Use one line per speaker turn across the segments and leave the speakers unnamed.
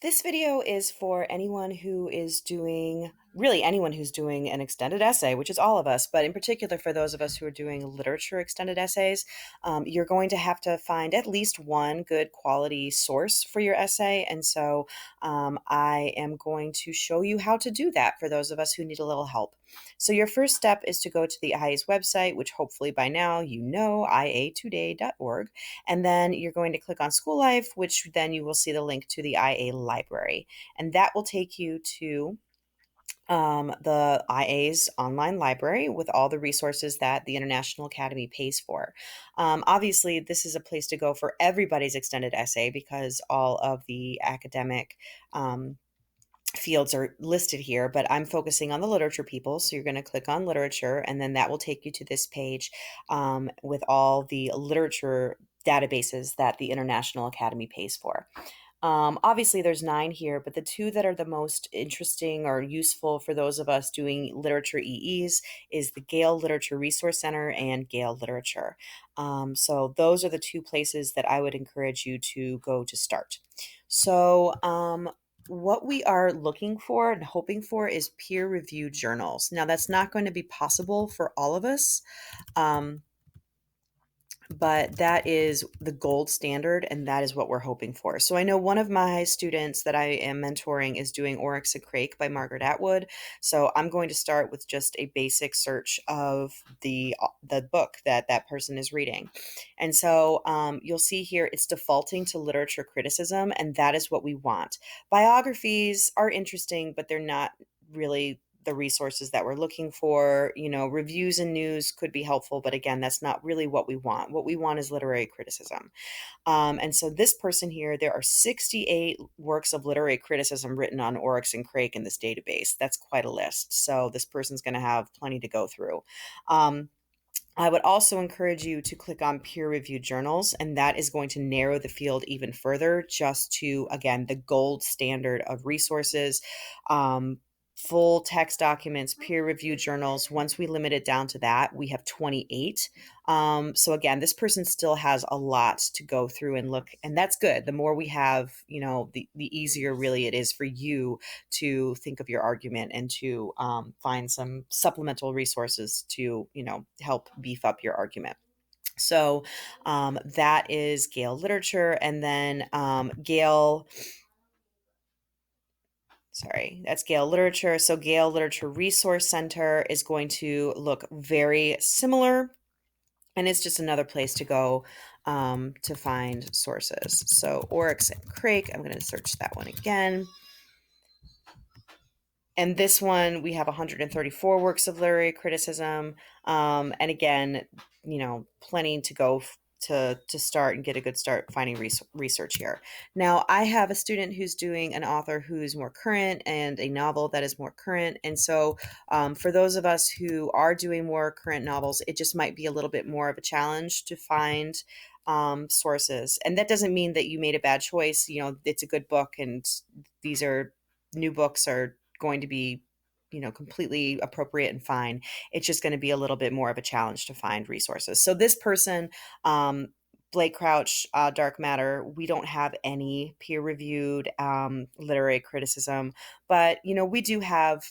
This video is for anyone who is doing, really anyone who's doing an extended essay, which is all of us, but in particular for those of us who are doing literature extended essays, you're going to have to find at least one good quality source for your essay. And so I am going to show you how to do that for those of us who need a little help. So your first step is to go to the IA's website, which hopefully by now you know, iatoday.org. And then you're going to click on School Life, which then you will see the link to the IA library. And that will take you to the IA's online library with all the resources that the International Academy pays for. Obviously, this is a place to go for everybody's extended essay because all of the academic fields are listed here, but I'm focusing on the literature people. So you're going to click on literature, and then that will take you to this page with all the literature databases that the International Academy pays for. Obviously, there's 9 here, but the two that are the most interesting or useful for those of us doing literature EEs is the Gale Literature Resource Center and Gale Literature. So those are the two places that I would encourage you to go to start. So what we are looking for and hoping for is peer-reviewed journals. Now, that's not going to be possible for all of us. But that is the gold standard, and that is what we're hoping for. So I know one of my students that I am mentoring is doing Oryx and Crake by Margaret Atwood. So I'm going to start with just a basic search of the book that that person is reading. And so you'll see here it's defaulting to literature criticism, and that is what we want. Biographies are interesting, but they're not really the resources that we're looking for. Reviews and news could be helpful, but again, that's not really what we want. What we want is literary criticism. And so this person here, there are 68 works of literary criticism written on Oryx and Crake in this database. That's quite a list. So this person's going to have plenty to go through. I would also encourage you to click on peer-reviewed journals, and that is going to narrow the field even further just to, again, the gold standard of resources. Full text documents, peer-reviewed journals. Once we limit it down to that, we have 28. So again, this person still has a lot to go through and look, and that's good. The more we have, the easier really it is for you to think of your argument and to find some supplemental resources to, help beef up your argument. So that is Gale Literature, and then Gale. Sorry, that's Gale Literature. So Gale Literature Resource Center is going to look very similar, and it's just another place to go to find sources. So Oryx and Crake, I'm going to search that one again. And this one, we have 134 works of literary criticism. And again, plenty to go to start and get a good start finding research here. Now, I have a student who's doing an author who's more current and a novel that is more current. And so for those of us who are doing more current novels, it just might be a little bit more of a challenge to find sources. And that doesn't mean that you made a bad choice. It's a good book, and these are new books are going to be completely appropriate and fine. It's just going to be a little bit more of a challenge to find resources. So this person, Blake Crouch, Dark Matter, we don't have any peer-reviewed literary criticism, but we do have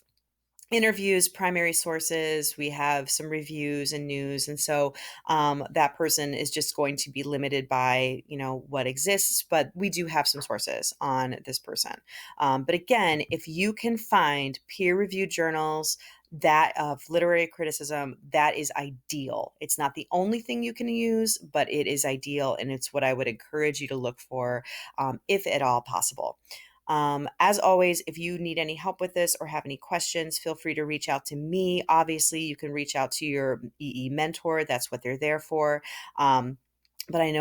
interviews, primary sources, we have some reviews and news. And so that person is just going to be limited by, what exists, but we do have some sources on this person. But again, if you can find peer-reviewed journals that of literary criticism, that is ideal. It's not the only thing you can use, but it is ideal. And it's what I would encourage you to look for if at all possible. As always, if you need any help with this or have any questions, feel free to reach out to me. Obviously, you can reach out to your EE mentor. That's what they're there for. But I know